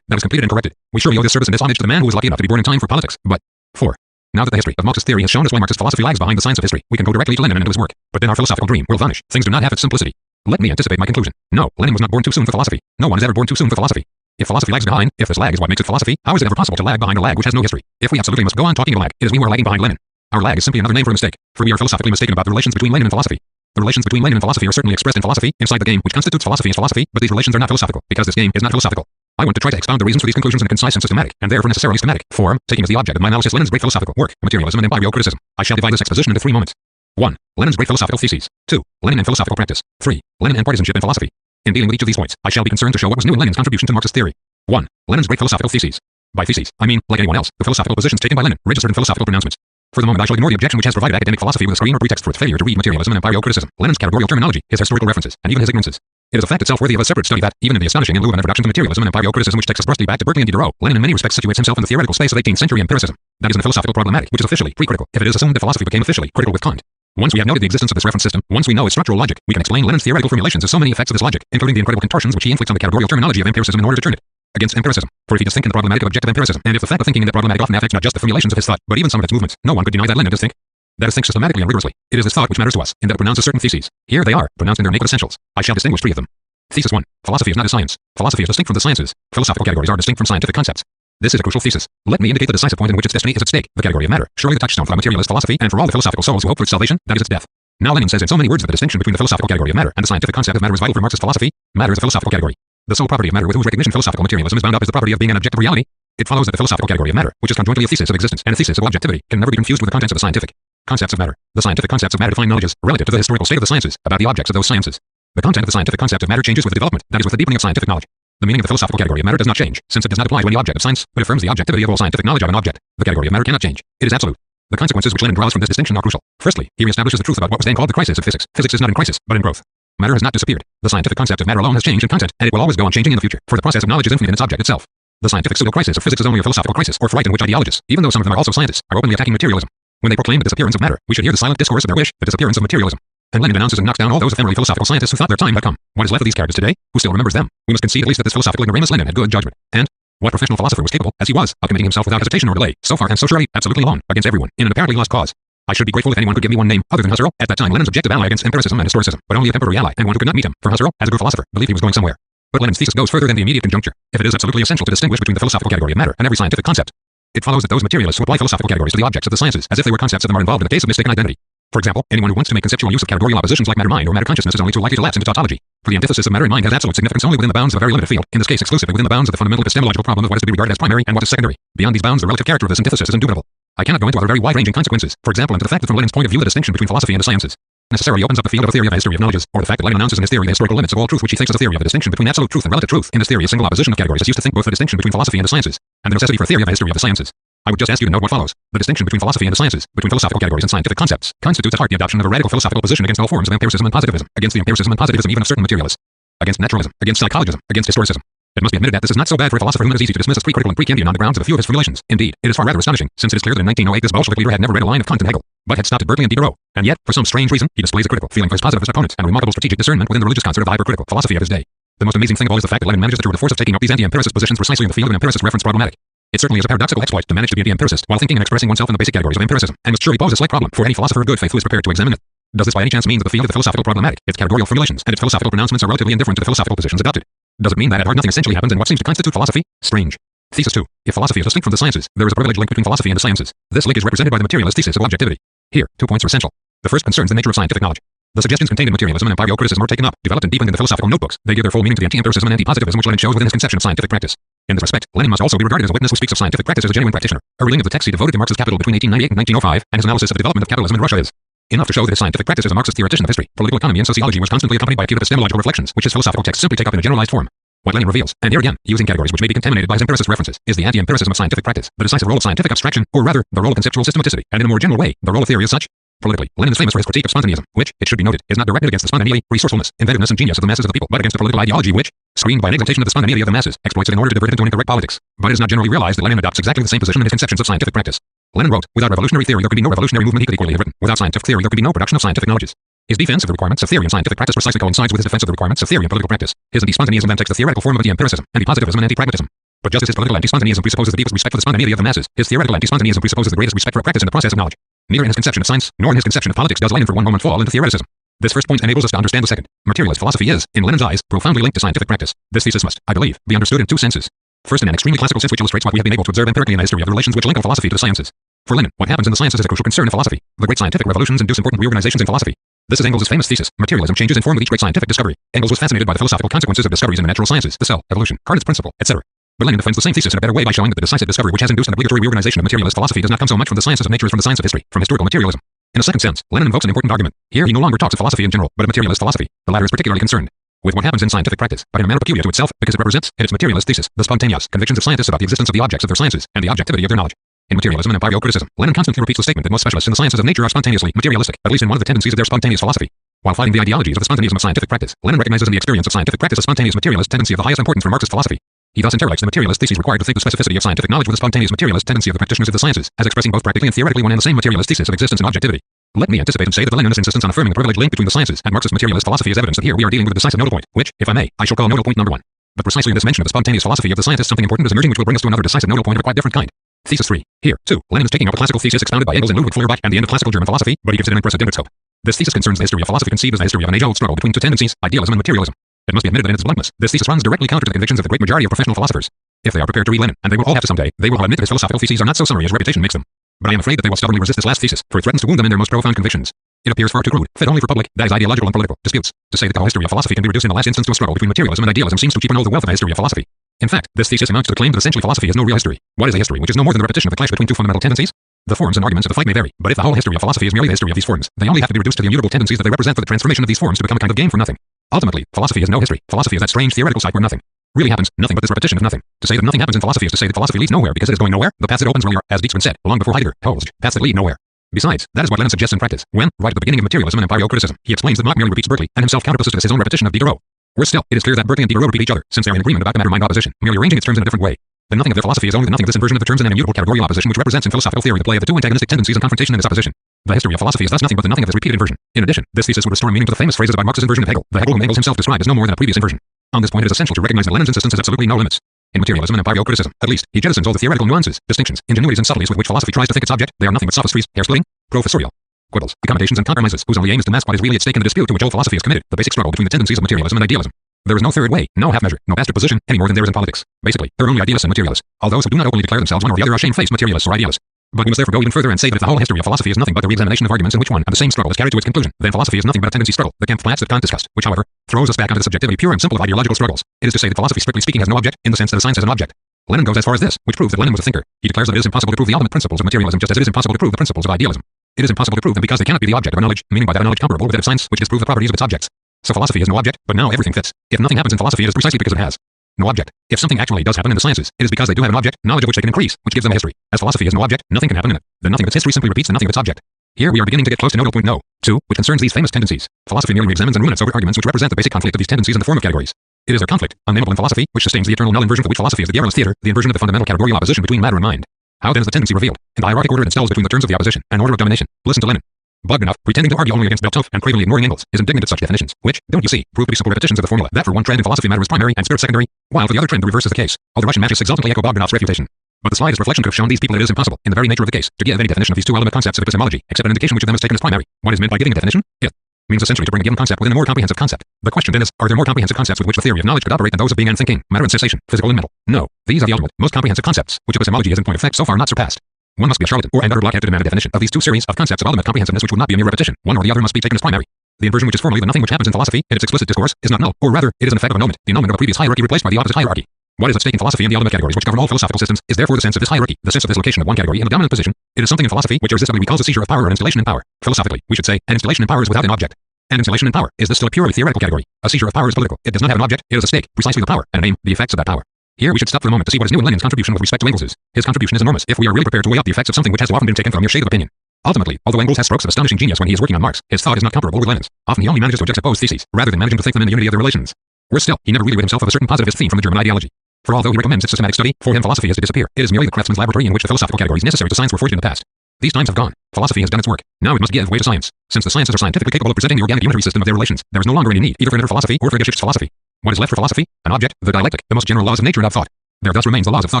that is completed and corrected. We surely owe this service and this homage to the man who was lucky enough to be born in time for politics. But 4. Now that the history of Marxist theory has shown us why Marxist philosophy lags behind the science of history, we can go directly to Lenin and to his work. But then our philosophical dream will vanish. Things do not have its simplicity. Let me anticipate my conclusion. No, Lenin was not born too soon for philosophy. No one is ever born too soon for philosophy. If philosophy lags behind, if this lag is what makes it philosophy, how is it ever possible to lag behind a lag which has no history? If we absolutely must go on talking of lag, it is we who are lagging behind Lenin. Our lag is simply another name for a mistake, for we are philosophically mistaken about the relations between Lenin and philosophy. The relations between Lenin and philosophy are certainly expressed in philosophy, inside the game which constitutes philosophy is philosophy, but these relations are not philosophical, because this game is not philosophical. I want to try to expound the reasons for these conclusions in a concise and systematic, and therefore necessarily schematic, form, taking as the object of my analysis Lenin's great philosophical work, materialism and empirio criticism. I shall divide this exposition into 3 moments. 1. Lenin's great philosophical theses. 2. Lenin and philosophical practice. 3. Lenin and partisanship in philosophy. In dealing with each of these points, I shall be concerned to show what was new in Lenin's contribution to Marxist theory. 1. Lenin's great philosophical theses. By theses, I mean, like anyone else, the philosophical positions taken by Lenin, registered in philosophical pronouncements. For the moment, I shall ignore the objection which has provided academic philosophy with a screen or pretext for its failure to read materialism and empirio criticism, Lenin's categorical terminology, his historical references, and even his ignorances. It is a fact itself worthy of a separate study that, even in the astonishing in lieu of an introduction to materialism and empirio criticism which takes us brusquely back to Berkeley and Diderot, Lenin in many respects situates himself in the theoretical space of 18th century empiricism. That is in the philosophical problematic, which is officially pre-critical, if it is assumed that philosophy became officially critical with Kant. Once we have noted the existence of this reference system, once we know its structural logic, we can explain Lenin's theoretical formulations of so many effects of this logic, including the incredible contortions which he inflicts on the categorical terminology of empiricism in order to turn it against empiricism. For if he does think in the problematic of objective empiricism, and if the fact of thinking in that problematic often affects not just the formulations of his thought, but even some of its movements, no one could deny that Lenin does think. That is, think systematically and rigorously. It is this thought which matters to us, in that it pronounces certain theses. Here they are, pronounced in their naked essentials. I shall distinguish 3 of them. Thesis 1. Philosophy is not a science. Philosophy is distinct from the sciences. Philosophical categories are distinct from scientific concepts. This is a crucial thesis. Let me indicate the decisive point in which its destiny is at stake, the category of matter, surely the touchstone for the materialist philosophy, and for all the philosophical souls who hope for its salvation, that is its death. Now Lenin says in so many words that the distinction between the philosophical category of matter and the scientific concept of matter is vital for Marxist philosophy. Matter is a philosophical category. The sole property of matter with whose recognition philosophical materialism is bound up is the property of being an objective reality. It follows that the philosophical category of matter, which is conjointly a thesis of existence and a thesis of objectivity, can never be confused with the contents of the scientific concepts of matter. The scientific concepts of matter define knowledges relative to the historical state of the sciences about the objects of those sciences. The content of the scientific concept of matter changes with the development, that is with the deepening of scientific knowledge. The meaning of the philosophical category of matter does not change, since it does not apply to any object of science, but affirms the objectivity of all scientific knowledge of an object. The category of matter cannot change. It is absolute. The consequences which Lenin draws from this distinction are crucial. Firstly, he reestablishes the truth about what was then called the crisis of physics. Physics is not in crisis, but in growth. Matter has not disappeared. The scientific concept of matter alone has changed in content, and it will always go on changing in the future, for the process of knowledge is infinite in its object itself. The scientific pseudo-crisis of physics is only a philosophical crisis or fright in which ideologists, even though some of them are also scientists, are openly attacking materialism. When they proclaim the disappearance of matter, we should hear the silent discourse of their wish, the disappearance of materialism. And Lenin denounces and knocks down all those ephemerally philosophical scientists who thought their time had come. What is left of these characters today? Who still remembers them? We must concede at least that this philosophical ignoramus Lenin had good judgment. And what professional philosopher was capable, as he was, of committing himself without hesitation or delay, so far and so surely, absolutely alone, against everyone, in an apparently lost cause? I should be grateful if anyone could give me one name other than Husserl, at that time Lenin's objective ally against empiricism and historicism, but only a temporary ally, and one who could not meet him, for Husserl, as a good philosopher, believed he was going somewhere. But Lenin's thesis goes further than the immediate conjuncture. If it is absolutely essential to distinguish between the philosophical category of matter and every scientific concept, it follows that those materialists who apply philosophical categories to the objects of the sciences as if they were concepts of them are involved in a case of mistaken identity. For example, anyone who wants to make conceptual use of categorical oppositions like matter-mind or matter-consciousness is only too likely to lapse into tautology. For the antithesis of matter and mind has absolute significance only within the bounds of a very limited field, in this case exclusively within the bounds of the fundamental epistemological problem of what is to be regarded as primary and what is secondary. Beyond these bounds, the relative character of this antithesis is indubitable. I cannot go into other very wide-ranging consequences, for example into the fact that from Lenin's point of view the distinction between philosophy and the sciences necessarily opens up the field of a theory of a history of knowledges, or the fact that Lenin announces in his theory the historical limits of all truth which he thinks is a theory of a distinction between absolute truth and relative truth. In this theory a single opposition of categories is used to think both the distinction between philosophy and the sciences, and the necessity for a theory of a history of the sciences. I would just ask you to note what follows. The distinction between philosophy and the sciences, between philosophical categories and scientific concepts, constitutes at heart the adoption of a radical philosophical position against all forms of empiricism and positivism, against the empiricism and positivism even of certain materialists, against naturalism, against psychologism, against historicism. It must be admitted that this is not so bad for a philosopher whom it is easy to dismiss as pre-critical and pre-Kantian on the grounds of a few of his formulations. Indeed, it is far rather astonishing, since it is clear that in 1908 this Bolshevik leader had never read a line of Kant and Hegel, but had stopped at Berkeley and Diderot, and yet, for some strange reason, he displays a critical feeling for his positivist opponents and a remarkable strategic discernment within the religious concert of the hypercritical philosophy of his day. The most amazing thing of all is the fact that Lenin manages to the force of taking up these anti-empiricist positions precisely in the field of an empiricist reference problematic. It certainly is a paradoxical exploit to manage to be anti-empiricist while thinking and expressing oneself in the basic categories of empiricism, and must surely pose a slight problem for any philosopher of good faith who is prepared to examine it. Does this by any chance mean that the field of the philosophical problematic, its categorical formulations, and its philosophical pronouncements are relatively indifferent to the philosophical positions adopted? Does it mean that at heart nothing essentially happens in what seems to constitute philosophy? Strange. Thesis 2. If philosophy is distinct from the sciences, there is a privileged link between philosophy and the sciences. This link is represented by the materialist thesis of objectivity. Here, 2 points are essential. The first concerns the nature of scientific knowledge. The suggestions contained in materialism and empirio criticism are taken up, developed and deepened in the philosophical notebooks. They give their full meaning to the anti-empiricism and anti-positivism which Lenin shows within his conception of scientific practice. In this respect, Lenin must also be regarded as a witness who speaks of scientific practice as a genuine practitioner. A reading of the text he devoted to Marx's Capital between 1898 and 1905, and his analysis of the development of capitalism in Russia is enough to show that his scientific practice as a Marxist theoretician of history, political economy and sociology was constantly accompanied by acute epistemological reflections, which his philosophical texts simply take up in a generalized form. What Lenin reveals, and here again, using categories which may be contaminated by his empiricist references, is the anti-empiricism of scientific practice, the decisive role of scientific abstraction, or rather, the role of conceptual systematicity, and in a more general way, the role of theory as such. Politically, Lenin is famous for his critique of spontaneism, which, it should be noted, is not directed against the spontaneity, resourcefulness, inventiveness and genius of the masses of the people, but against the political ideology which, screened by an exaltation of the spontaneity of the masses, exploits it in order to divert it into an incorrect politics. But it is not generally realized that Lenin adopts exactly the same position in his conceptions of scientific practice. Lenin wrote, without revolutionary theory there could be no revolutionary movement. He could equally have written, without scientific theory there could be no production of scientific knowledges. His defense of the requirements of theory and scientific practice precisely coincides with his defense of the requirements of theory and political practice. His anti-spontaneism then takes the theoretical form of anti-empiricism, anti-positivism and anti-pragmatism. But just as his political anti-spontaneism presupposes the deepest respect for the spontaneity of the masses, his theoretical anti-spontaneism presupposes the greatest respect for practice in the process of knowledge. Neither in his conception of science, nor in his conception of politics does Lenin for one moment fall into theoreticism. This first point enables us to understand the second. Materialist philosophy is, in Lenin's eyes, profoundly linked to scientific practice. This thesis must, I believe, be understood in 2 senses. First, in an extremely classical sense which illustrates what we have been able to observe empirically in the history of the relations which link philosophy to the sciences. For Lenin, what happens in the sciences is a crucial concern in philosophy. The great scientific revolutions induce important reorganizations in philosophy. This is Engels' famous thesis. Materialism changes in form with each great scientific discovery. Engels was fascinated by the philosophical consequences of discoveries in the natural sciences, the cell, evolution, Carnot's principle, etc. But Lenin defends the same thesis in a better way by showing that the decisive discovery which has induced an obligatory reorganization of materialist philosophy does not come so much from the sciences of nature as from the science of history, from historical materialism. In a second sense, Lenin invokes an important argument. Here he no longer talks of philosophy in general, but of materialist philosophy. The latter is particularly concerned with what happens in scientific practice, but in a manner peculiar to itself, because it represents, in its materialist thesis, the spontaneous convictions of scientists about the existence of the objects of their sciences, and the objectivity of their knowledge. In materialism and empirio criticism, Lenin constantly repeats the statement that most specialists in the sciences of nature are spontaneously materialistic, at least in one of the tendencies of their spontaneous philosophy. While fighting the ideologies of the spontaneism of scientific practice, Lenin recognizes in the experience of scientific practice a spontaneous materialist tendency of the highest importance for Marxist philosophy. He thus interrelates the materialist thesis required to think the specificity of scientific knowledge with the spontaneous materialist tendency of the practitioners of the sciences, as expressing both practically and theoretically one and the same materialist thesis of existence and objectivity. Let me anticipate and say that the Leninist insistence on affirming the privileged link between the sciences and Marxist materialist philosophy is evidence that here we are dealing with a decisive nodal point, which, if I may, I shall call nodal point number 1. But precisely in this mention of the spontaneous philosophy of the scientist something important is emerging which will bring us to another decisive nodal point of a quite different kind. Thesis 3. Here, too, Lenin is taking up a classical thesis expounded by Engels and Ludwig Feuerbach and the end of classical German philosophy, but he gives it an unprecedented scope. This thesis concerns the history of philosophy conceived as the history of an age-old struggle between 2 tendencies, idealism and materialism. It must be admitted that in its bluntness, this thesis runs directly counter to the convictions of the great majority of professional philosophers. If they are prepared to read Lenin, and they will all have to someday, they will all admit that his philosophical theses are not so summary as reputation makes them. But I am afraid that they will stubbornly resist this last thesis, for it threatens to wound them in their most profound convictions. It appears far too crude, fit only for public, that is ideological and political, disputes. To say that the whole history of philosophy can be reduced in the last instance to a struggle between materialism and idealism seems to cheapen all the wealth of the history of philosophy. In fact, this thesis amounts to the claim that essentially philosophy is no real history. What is a history which is no more than the repetition of the clash between 2 fundamental tendencies? The forms and arguments of the fight may vary, but if the whole history of philosophy is merely the history of these forms, they only have to be reduced to the immutable tendencies that they represent for the transformation of these forms to become a kind of game for nothing. Ultimately, philosophy is no history. Philosophy is that strange theoretical site where nothing really happens, nothing but this repetition of nothing. To say that nothing happens in philosophy is to say that philosophy leads nowhere because it is going nowhere. The paths it opens really are, as Dietzmann said, long before Heidegger, paths that lead nowhere. Besides, that is what Lenin suggests in practice, when, right at the beginning of materialism and empirio-criticism, he explains that Marx merely repeats Berkeley, and himself counterposes his own repetition of Diderot. Worse still, it is clear that Berkeley and Diderot repeat each other, since they are in agreement about the matter-mind opposition, merely arranging its terms in a different way. The nothing of their philosophy is only the nothing of this inversion of the terms in an immutable categorical opposition which represents in philosophical theory the play of the two antagonistic tendencies of confrontation and its opposition. The history of philosophy is thus nothing but the nothing of this repeated inversion. In addition, this thesis would restore meaning to the famous phrases about Marx's inversion of Hegel, the Hegel whom Engels himself described as no more than a previous inversion. On this point it is essential to recognize that Lenin's insistence has absolutely no limits. In materialism and empirio-criticism, at least, he jettisons all the theoretical nuances, distinctions, ingenuities and subtleties with which philosophy tries to think its object. They are nothing but sophistries, hair-splitting, professorial quibbles, accommodations and compromises, whose only aim is to mask what is really at stake in the dispute to which all philosophy is committed, the basic struggle between the tendencies of materialism and idealism. There is no third way, no half measure, no bastard position, any more than there is in politics. Basically, there are only idealists and materialists, all those who do not openly declare themselves one or the other are shamefaced materialists or idealists. But we must therefore go even further and say that if the whole history of philosophy is nothing but the re-examination of arguments in which one and the same struggle is carried to its conclusion, then philosophy is nothing but a tendency struggle, the Kampfplatz that Kant discussed, which however, throws us back onto the subjectivity pure and simple of ideological struggles. It is to say that philosophy strictly speaking has no object, in the sense that science has an object. Lenin goes as far as this, which proves that Lenin was a thinker. He declares that it is impossible to prove the ultimate principles of materialism just as it is impossible to prove the principles of idealism. It is impossible to prove them because they cannot be the object of a knowledge, meaning by that a knowledge comparable with that of science, which disprove the properties of its objects. So philosophy is no object, but now everything fits. If nothing happens in philosophy, it is precisely because it has no object. If something actually does happen in the sciences, it is because they do have an object, knowledge of which they can increase, which gives them a history. As philosophy is no object, nothing can happen in it. The nothing of its history simply repeats the nothing of its object. Here we are beginning to get close to nodal point no. 2, which concerns these famous tendencies. Philosophy merely examines and ruminates over arguments which represent the basic conflict of these tendencies in the form of categories. It is their conflict, unnameable in philosophy, which sustains the eternal null inversion for which philosophy is the garrulous theater, the inversion of the fundamental categorical opposition between matter and mind. How then is the tendency revealed? In the hierarchic order it installs between the terms of the opposition, an order of domination. Listen to Lenin. Bogdanov, pretending to argue only against Beltov and cravenly ignoring Engels, is indignant at such definitions, which, don't you see, prove to be simple repetitions of the formula that for one trend in philosophy matter is primary and spirit secondary, while for the other trend the reverse is the case. All the Russian matches exultantly echo Bogdanov's refutation. But the slightest reflection could have shown these people that it is impossible, in the very nature of the case, to give any definition of these two element concepts of epistemology, except an indication which of them is taken as primary. What is meant by giving a definition? It means essentially to bring a given concept within a more comprehensive concept. The question then is, are there more comprehensive concepts with which the theory of knowledge could operate than those of being and thinking, matter and sensation, physical and mental? No, these are the ultimate, most comprehensive concepts, which epistemology has in point of fact so far not surpassed. One must be a charlatan or an utter blockhead to demand a definition of these two series of concepts of ultimate comprehensiveness which would not be a mere repetition. One or the other must be taken as primary. The inversion which is formally the nothing which happens in philosophy, in its explicit discourse, is not null, or rather, it is an effect of annulment, the annulment of a previous hierarchy replaced by the opposite hierarchy. What is at stake in philosophy and the ultimate categories which govern all philosophical systems is therefore the sense of this hierarchy, the sense of this location of one category in a dominant position. It is something in philosophy which irresistibly recalls a seizure of power or an installation in power. Philosophically, we should say, an installation in power is without an object. An installation in power is this still a purely theoretical category. A seizure of power is political. It does not have an object, it is a stake, precisely the power, and an aim, the effects of that power. Here we should stop for a moment to see what is new in Lenin's contribution with respect to Engels's. His contribution is enormous if we are really prepared to weigh up the effects of something which has so often been taken for a mere shade of opinion. Ultimately, although Engels has strokes of astonishing genius when he is working on Marx, his thought is not comparable with Lenin's. Often he only manages to juxtapose theses, rather than managing to think them in the unity of their relations. Worse still, he never really rid himself of a certain positivist theme from the German ideology. For although he recommends its systematic study, for him philosophy is to disappear. It is merely the craftsman's laboratory in which the philosophical categories necessary to science were forged in the past. These times have gone. Philosophy has done its work. Now it must give way to science. Since the sciences are scientifically capable of presenting the organic unitary system of their relations, there is no longer any need either for inner philosophy or for Geschichte philosophy. What is left for philosophy? An object, the dialectic, the most general laws of nature and of thought. There thus remains the laws of thought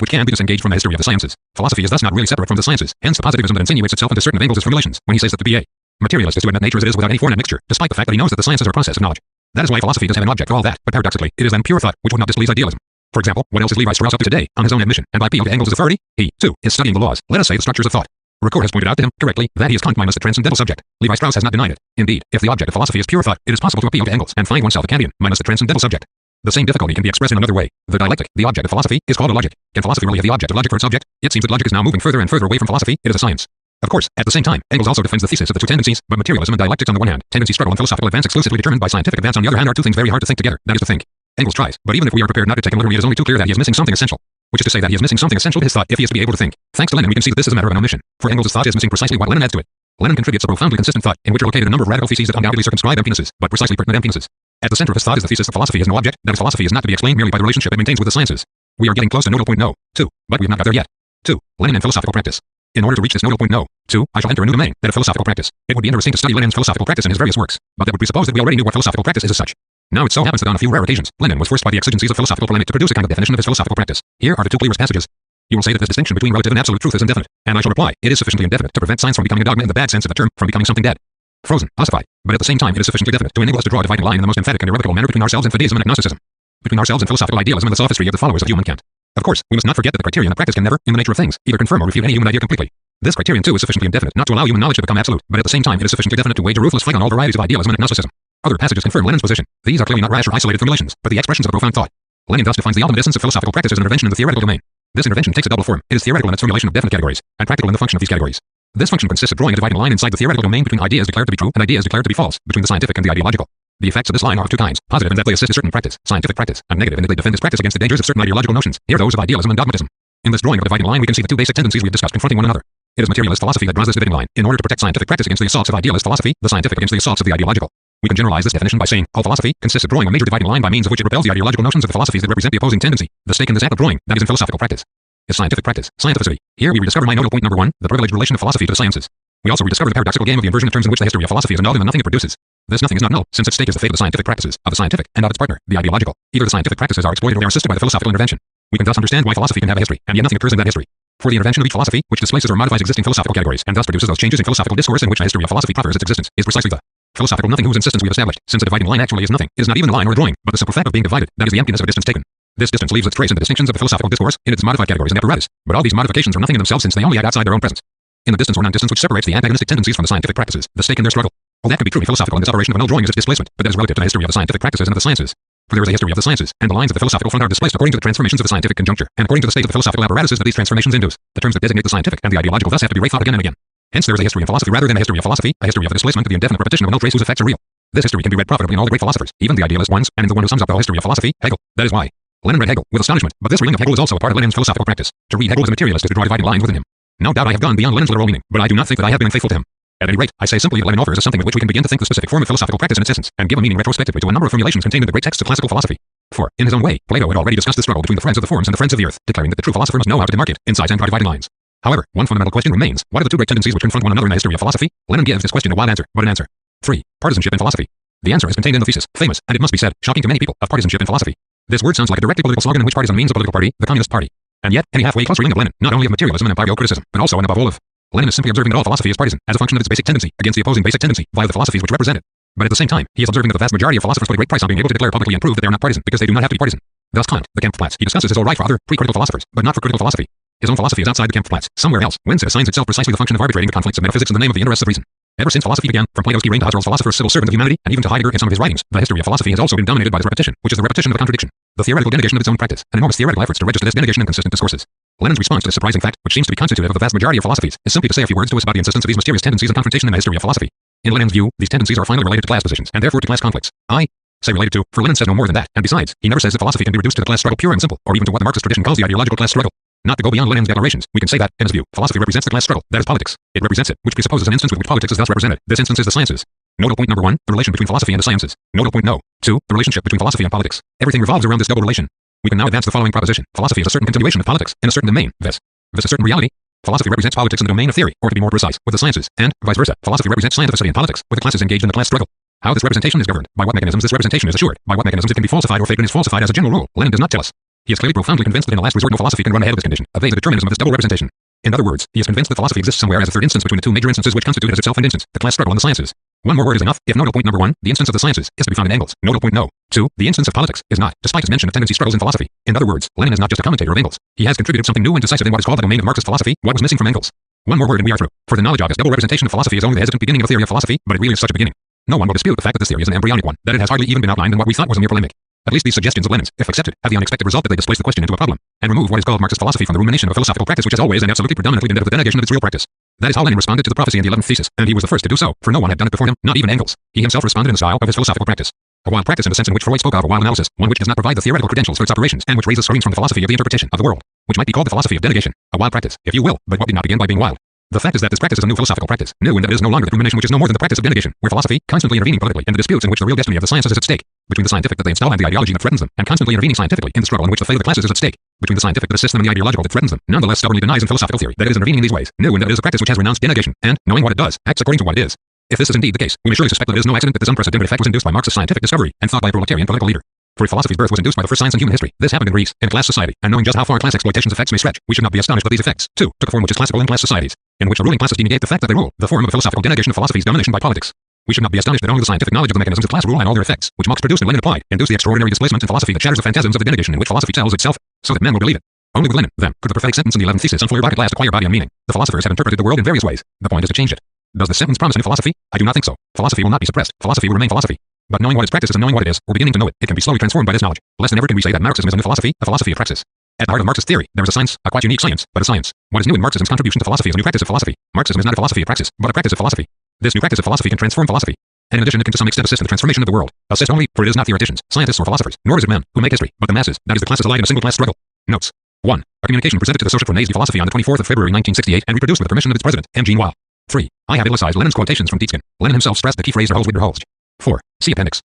which can be disengaged from the history of the sciences. Philosophy is thus not really separate from the sciences, hence the positivism that insinuates itself into certain of Engels' formulations when he says that the B.A. materialist is to admit nature as it is without any foreign admixture, despite the fact that he knows that the sciences are a process of knowledge. That is why philosophy does have an object for all that, but paradoxically, it is then pure thought which would not displease idealism. For example, what else is Levi Strauss up to today, on his own admission, and by appeal to Engels' authority? He, too, is studying the laws, let us say the structures of thought. Ricord has pointed out to him, correctly, that he is Kant minus the transcendental subject. Levi Strauss has not denied it. Indeed, if the object of philosophy is pure thought, it is possible to appeal to Engels and find oneself a Kantian minus the transcendental subject. The same difficulty can be expressed in another way. The dialectic, the object of philosophy, is called a logic. Can philosophy really have the object of logic for its object? It seems that logic is now moving further and further away from philosophy. It is a science. Of course, at the same time, Engels also defends the thesis of the two tendencies, but materialism and dialectics on the one hand, tendency struggle and philosophical advance exclusively determined by scientific advance on the other hand are two things very hard to think together. That is to think. Engels tries, but even if we are prepared not to take him literally, it is only too clear that he is missing something essential. Which is to say that he is missing something essential to his thought if he is to be able to think. Thanks to Lenin, we can see that this is a matter of an omission. For Engels' thought is missing precisely what Lenin adds to it. Lenin contributes a profoundly consistent thought, in which are located a number of radical theses that undoubtedly circumscribe emptinesses, but precisely pertinent emptinesses. At the center of his thought is the thesis that philosophy is no object, that is philosophy is not to be explained merely by the relationship it maintains with the sciences. We are getting close to nodal point no. 2. But we have not got there yet. 2. Lenin and philosophical practice. In order to reach this nodal point no. 2. I shall enter a new domain, that of philosophical practice. It would be interesting to study Lenin's philosophical practice in his various works, but that would presuppose that we already knew what philosophical practice is as such. Now it so happens that on a few rare occasions, Lenin was forced by the exigencies of philosophical polemic to produce a kind of definition of his philosophical practice. Here are the two clearest passages. You will say that this distinction between relative and absolute truth is indefinite, and I shall reply, it is sufficiently indefinite to prevent science from becoming a dogma in the bad sense of the term, from becoming something dead, frozen, ossified, but at the same time it is sufficiently definite to enable us to draw a dividing line in the most emphatic and irrevocable manner between ourselves and fideism and agnosticism, between ourselves and philosophical idealism and the sophistry of the followers of human Kant. Of course, we must not forget that the criterion of practice can never, in the nature of things, either confirm or refute any human idea completely. This criterion too is sufficiently indefinite not to allow human knowledge to become absolute, but at the same time it is sufficiently definite to wage a ruthless fight on all varieties of idealism and agnosticism. Other passages confirm Lenin's position. These are clearly not rash or isolated formulations, but the expressions of a profound thought. Lenin thus defines the ultimate essence of philosophical practice as an intervention in the theoretical domain. This intervention takes a double form. It is theoretical in its formulation of definite categories, and practical in the function of these categories. This function consists of drawing a dividing line inside the theoretical domain between ideas declared to be true and ideas declared to be false, between the scientific and the ideological. The effects of this line are of two kinds, positive in that they assist a certain practice, scientific practice, and negative in that they defend this practice against the dangers of certain ideological notions, here those of idealism and dogmatism. In this drawing of a dividing line we can see the two basic tendencies we have discussed confronting one another. It is materialist philosophy that draws this dividing line in order to protect scientific practice against the assaults of idealist philosophy, the scientific against the assaults of the ideological. We can generalize this definition by saying all philosophy consists of drawing a major dividing line by means of which it repels the ideological notions of the philosophies that represent the opposing tendency. The stake in this act of drawing, that is in philosophical practice, is scientific practice, scientificity. Here we rediscover my notable point number 1, the privileged relation of philosophy to the sciences. We also rediscover the paradoxical game of the inversion of terms in which the history of philosophy is annulled in the nothing it produces. This nothing is not null, since its stake is the fate of the scientific practices, of the scientific, and of its partner, the ideological. Either the scientific practices are exploited or they are assisted by the philosophical intervention. We can thus understand why philosophy can have a history, and yet nothing occurs in that history. For the intervention of each philosophy, which displaces or modifies existing philosophical categories, and thus produces those changes in philosophical discourse in which a history of philosophy proffers its existence, is precisely the philosophical nothing whose insistence we have established, since a dividing line actually is nothing. It is not even a line or a drawing, but the simple fact of being divided, that is the emptiness of a distance taken. This distance leaves its trace in the distinctions of the philosophical discourse, in its modified categories and apparatus, but all these modifications are nothing in themselves since they only act outside their own presence. In the distance or non-distance which separates the antagonistic tendencies from the scientific practices, the stake in their struggle. All that can be truly philosophical in this operation of a null drawing is its displacement, but that is relative to the history of the scientific practices and of the sciences. For there is a history of the sciences, and the lines of the philosophical front are displaced according to the transformations of the scientific conjuncture, and according to the state of the philosophical apparatuses that these transformations induce. The terms that designate the scientific and the ideological thus have to be rethought again and again. Hence there is a history in philosophy rather than a history of philosophy, a history of the displacement of the indefinite repetition of a null trace whose effects are real. This history can be read profitably in all the great philosophers, even the idealist ones, and in the one who sums up the whole history of philosophy, Hegel. That is why Lenin read Hegel with astonishment, but this reading of Hegel is also a part of Lenin's philosophical practice. To read Hegel as a materialist is to draw dividing lines within him. No doubt I have gone beyond Lenin's literal meaning, but I do not think that I have been unfaithful to him. At any rate, I say simply that Lenin offers us something with which we can begin to think the specific form of philosophical practice in its essence, and give a meaning retrospectively to a number of formulations contained in the great texts of classical philosophy. For, in his own way, Plato had already discussed the struggle between the friends of the forms and the friends of the earth, declaring that the true philosopher must know how to demarcate, incise and draw dividing lines. However, one fundamental question remains: what are the two great tendencies which confront one another in the history of philosophy? Lenin gives this question a wild answer, but an answer. 3. Partisanship in philosophy. The answer is contained in the thesis, famous, and it must be said, shocking to many people, of partisanship in philosophy. This word sounds like a directly political slogan in which partisan means a political party, the Communist Party. And yet, any halfway close reading of Lenin, not only of materialism and empirio-criticism, but also and above all of Lenin is simply observing that all philosophy is partisan, as a function of its basic tendency, against the opposing basic tendency, via the philosophies which represent it. But at the same time, he is observing that the vast majority of philosophers put a great price on being able to declare publicly and prove that they are not partisan, because they do not have to be partisan. Thus Kant, the Kampfplatz, he discusses is all right for other, pre-critical philosophers, but not for critical philosophy. His own philosophy is outside the Kampfplatz, somewhere else, whence it assigns itself precisely the function of arbitrating the conflicts of metaphysics in the name of the interests of reason. Ever since philosophy began, from Plato's reign to Husserl's philosopher civil servant of humanity, and even to Heidegger in some of his writings, the history of philosophy has also been dominated by this repetition, which is the repetition of a contradiction, the theoretical denegation of its own practice, and enormous theoretical efforts to register this denegation in consistent discourses. Lenin's response to this surprising fact, which seems to be constitutive of the vast majority of philosophies, is simply to say a few words to us about the insistence of these mysterious tendencies and confrontation in the history of philosophy. In Lenin's view, these tendencies are finally related to class positions, and therefore to class conflicts. I say related to, for Lenin says no more than that, and besides, he never says that philosophy can be reduced to the class struggle pure and simple, or even to what the Marxist tradition calls the ideological class struggle. Not to go beyond Lenin's declarations, we can say that, in his view, philosophy represents the class struggle, that is politics. It represents it, which presupposes an instance with which politics is thus represented. This instance is the sciences. Notable point number 1, the relation between philosophy and the sciences. Notable point no. 2, the relationship between philosophy and politics. Everything revolves around this double relation. We can now advance the following proposition. Philosophy is a certain continuation of politics, in a certain domain, vis a certain reality. Philosophy represents politics in the domain of theory, or to be more precise, with the sciences, and, vice versa, philosophy represents scientificity and politics, with the classes engaged in the class struggle. How this representation is governed, by what mechanisms this representation is assured, by what mechanisms it can be falsified or faked and is falsified as a general rule, Lenin does not tell us. He is clearly profoundly convinced that in the last resort no philosophy can run ahead of this condition, evade the determinism of this double representation. In other words, he is convinced that philosophy exists somewhere as a third instance between the two major instances which constitute as itself an instance, the class struggle and the sciences. One more word is enough. If notable point number 1, the instance of the sciences, is to be found in Engels. Notable point no. 2, the instance of politics, is not, despite his mention of tendency struggles in philosophy. In other words, Lenin is not just a commentator of Engels. He has contributed something new and decisive in what is called the domain of Marxist philosophy, what was missing from Engels. One more word and we are through. For the knowledge of this double representation of philosophy is only the hesitant beginning of a theory of philosophy, but it really is such a beginning. No one will dispute the fact that this theory is an embryonic one, that it has hardly even been outlined in what we thought was a mere polemic. At least these suggestions of Lenin's, if accepted, have the unexpected result that they displace the question into a problem, and remove what is called Marxist philosophy from the rumination of a philosophical practice which has always and absolutely predominantly been that of the denegation of its real practice. That is how Lenin responded to the prophecy in the 11th thesis, and he was the first to do so, for no one had done it before him, not even Engels. He himself responded in the style of his philosophical practice. A wild practice in the sense in which Freud spoke of a wild analysis, one which does not provide the theoretical credentials for its operations, and which raises screams from the philosophy of the interpretation of the world, which might be called the philosophy of denegation. A wild practice, if you will, but what did not begin by being wild? The fact is that this practice is a new philosophical practice, new in that it is no longer the rumination which is no more than the practice of denegation, where philosophy, constantly intervening politically in the disputes in which the real destiny of the sciences is at stake, between the scientific that they install and the ideology that threatens them, and constantly intervening scientifically in the struggle in which the fate of the classes is at stake, between the scientific that assists them and the ideological that threatens them, nonetheless stubbornly denies in philosophical theory that it is intervening in these ways, new in that it is a practice which has renounced denegation, and, knowing what it does, acts according to what it is. If this is indeed the case, we may surely suspect that it is no accident that this unprecedented effect was induced by Marx's scientific discovery, and thought by a proletarian political leader. For if philosophy's birth was induced by the first science in human history, this happened in Greece, in class society, and knowing just how far class exploitation's effects may stretch, we should not be astonished that these effects, too, took a form which is classical in class societies, in which the ruling classes denegate the fact that they rule, the form of a philosophical denegation of philosophy's domination by politics. We should not be astonished that only the scientific knowledge of the mechanisms of class rule and all their effects, which Marx produced and Lenin applied, induce the extraordinary displacement in philosophy that shatters the phantasms of the denegation in which philosophy tells itself, so that men will believe it. Only with Lenin, then, could the prophetic sentence in the 11th thesis unflared at last acquire body and meaning. The philosophers have interpreted the world in various ways. The point is to change it. Does this sentence promise a new philosophy? I do not think so. Philosophy will not be suppressed. Philosophy will remain philosophy. But knowing what its practice is and knowing what it is, or beginning to know it, it can be slowly transformed by this knowledge. Less than ever can we say that Marxism is a new philosophy, a philosophy of praxis. At the heart of Marxist theory, there is a science, a quite unique science, but a science. What is new in Marxism's contribution to philosophy is a new practice of philosophy. Marxism is not a philosophy of praxis, but a practice of philosophy. This new practice of philosophy can transform philosophy. And in addition, it can to some extent assist in the transformation of the world. Assist only, for it is not theoreticians, scientists, or philosophers, nor is it men, who make history, but the masses, that is the classes allied in a single class struggle. Notes. 1. A communication presented to the Societe Fournaise de Philosophy on the 24th of February 1968 and reproduced with the permission of its president, M. Jean Weil. 3. I have italicized Lenin's quotations from Tietzkin. Lenin himself stressed the key phrase der Holz with der Holz. 4. See appendix.